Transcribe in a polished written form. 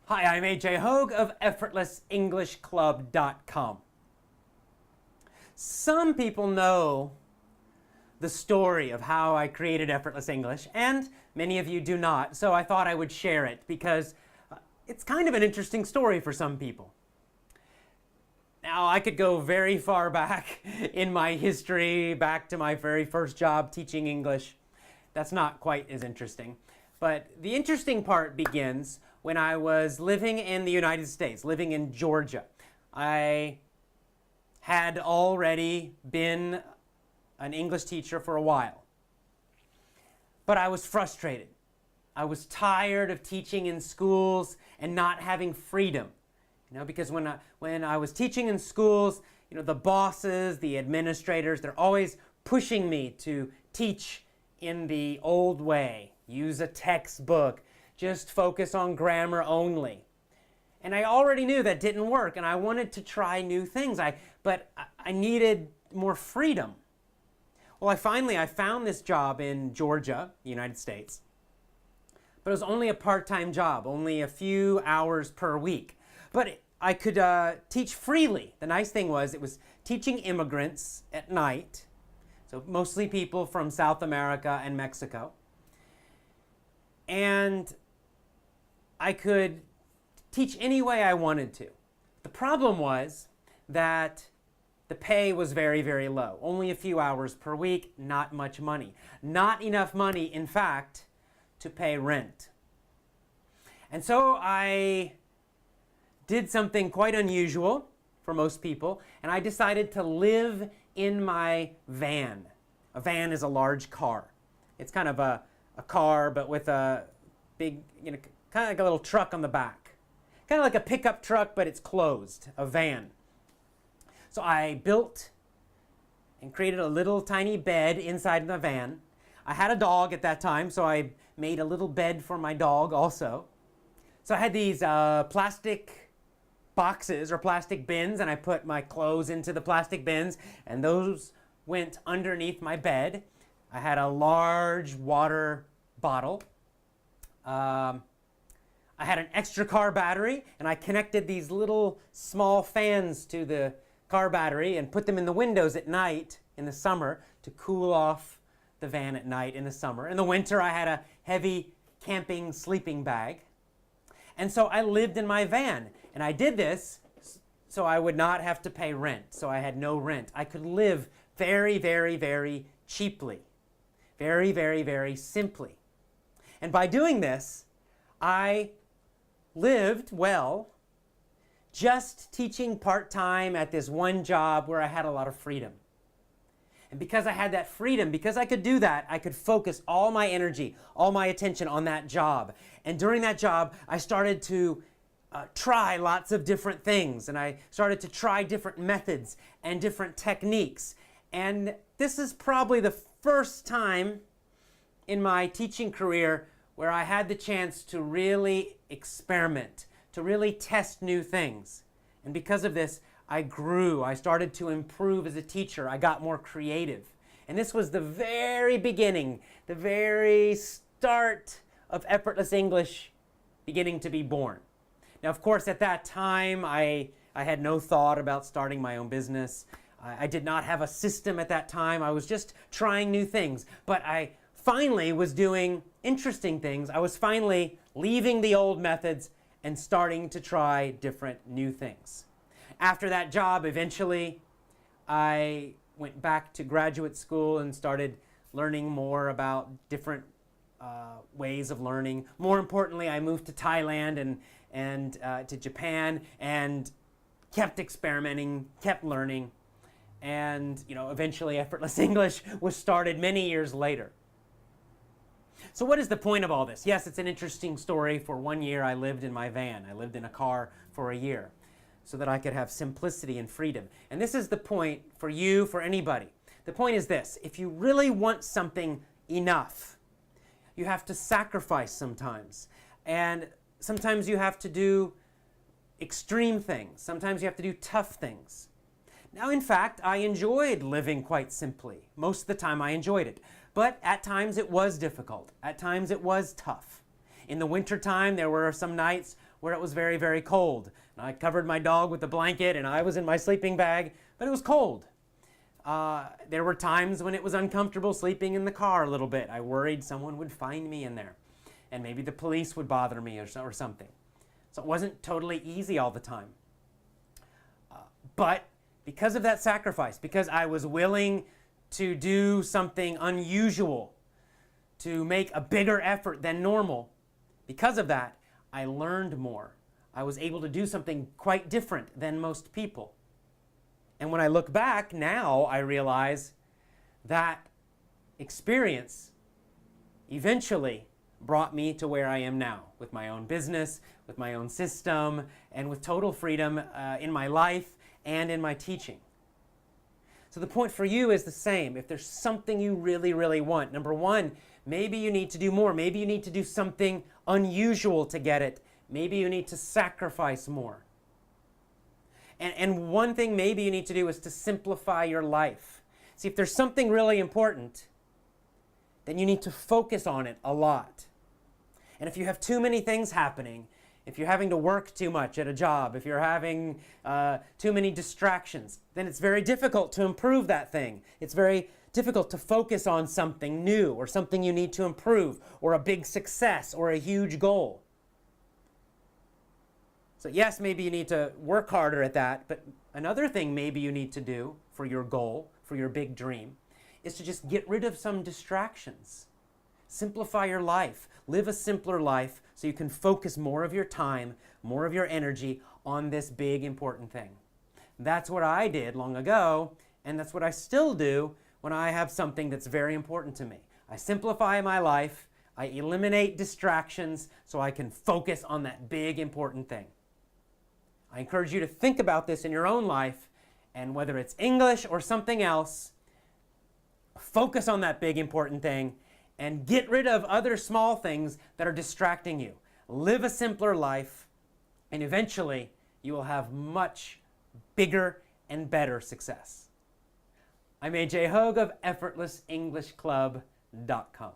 Hi, I'm AJ Hogue of EffortlessEnglishClub.com. Some people know the story of how I created Effortless English, and many of you do not, so I thought I would share it because it's kind of an interesting story for some people. Now, I could go very far back in my history, back to my very first job teaching English. That's not quite as interesting. But the interesting part begins when I was living in the United States, living in Georgia. I had already been an English teacher for a while. But I was frustrated. I was tired of teaching in schools and not having freedom. Because when I was teaching in schools, the bosses, the administrators, they're always pushing me to teach in the old way. Use a textbook. Just focus on grammar only. And I already knew that didn't work, and I wanted to try new things. But I needed more freedom. Well, I found this job in Georgia, the United States. But it was only a part-time job, only a few hours per week. But I could teach freely. The nice thing was it was teaching immigrants at night, so mostly people from South America and Mexico. And I could teach any way I wanted to. The problem was that the pay was very, very low. Only a few hours per week, not much money. Not enough money, in fact, to pay rent. And so I did something quite unusual for most people, and I decided to live in my van. A van is a large car. It's kind of a car, but with a big, kind of like a little truck on the back. Kind of like a pickup truck, but it's closed, a van. So I built and created a little tiny bed inside the van. I had a dog at that time, so I made a little bed for my dog also. So I had these plastic boxes or plastic bins, and I put my clothes into the plastic bins, and those went underneath my bed. I had a large water bottle. I had an extra car battery, and I connected these little small fans to the car battery and put them in the windows at night in the summer to cool off the van at night in the summer. In the winter, I had a heavy camping sleeping bag. And so I lived in my van, and I did this so I would not have to pay rent, so I had no rent. I could live very, very, very cheaply, very, very, very simply. And by doing this, I lived well, just teaching part-time at this one job where I had a lot of freedom. And because I had that freedom, because I could do that, I could focus all my energy, all my attention on that job. And during that job, I started to try lots of different things. And I started to try different methods and different techniques. And this is probably the first time in my teaching career where I had the chance to really experiment, to really test new things. And because of this, I grew. I started to improve as a teacher. I got more creative. And this was the very beginning, the very start of Effortless English beginning to be born. Now, of course, at that time, I had no thought about starting my own business. I did not have a system at that time. I was just trying new things. But I finally was doing interesting things. I was finally leaving the old methods and starting to try different new things. After that job, eventually, I went back to graduate school and started learning more about different ways of learning. More importantly, I moved to Thailand and to Japan and kept experimenting, kept learning, and eventually Effortless English was started many years later. So what is the point of all this? Yes, it's an interesting story. For 1 year, I lived in my van. I lived in a car for a year, so that I could have simplicity and freedom. And this is the point for you, for anybody. The point is this: if you really want something enough, you have to sacrifice sometimes. And sometimes you have to do extreme things. Sometimes you have to do tough things. Now, in fact, I enjoyed living quite simply. Most of the time I enjoyed it. But at times it was difficult. At times it was tough. In the wintertime, there were some nights where it was very, very cold. And I covered my dog with a blanket and I was in my sleeping bag, but it was cold. There were times when it was uncomfortable sleeping in the car a little bit. I worried someone would find me in there and maybe the police would bother me or something. So it wasn't totally easy all the time. But because of that sacrifice, because I was willing to do something unusual, to make a bigger effort than normal, because of that, I learned more. I was able to do something quite different than most people. And when I look back now, I realize that experience eventually brought me to where I am now, with my own business, with my own system, and with total freedom in my life and in my teaching. So the point for you is the same. If there's something you really, really want, number one, maybe you need to do more. Maybe you need to do something unusual to get it. Maybe you need to sacrifice more. And one thing maybe you need to do is to simplify your life. See, if there's something really important, then you need to focus on it a lot. And if you have too many things happening, if you're having to work too much at a job, if you're having too many distractions, then it's very difficult to improve that thing. It's very difficult to focus on something new or something you need to improve or a big success or a huge goal. So yes, maybe you need to work harder at that, but another thing maybe you need to do for your goal, for your big dream, is to just get rid of some distractions. Simplify your life. Live a simpler life so you can focus more of your time, more of your energy on this big important thing. That's what I did long ago, and that's what I still do when I have something that's very important to me. I simplify my life, I eliminate distractions so I can focus on that big important thing. I encourage you to think about this in your own life, and whether it's English or something else, focus on that big important thing and get rid of other small things that are distracting you. Live a simpler life, and eventually you will have much bigger and better success. I'm AJ Hogue of EffortlessEnglishClub.com.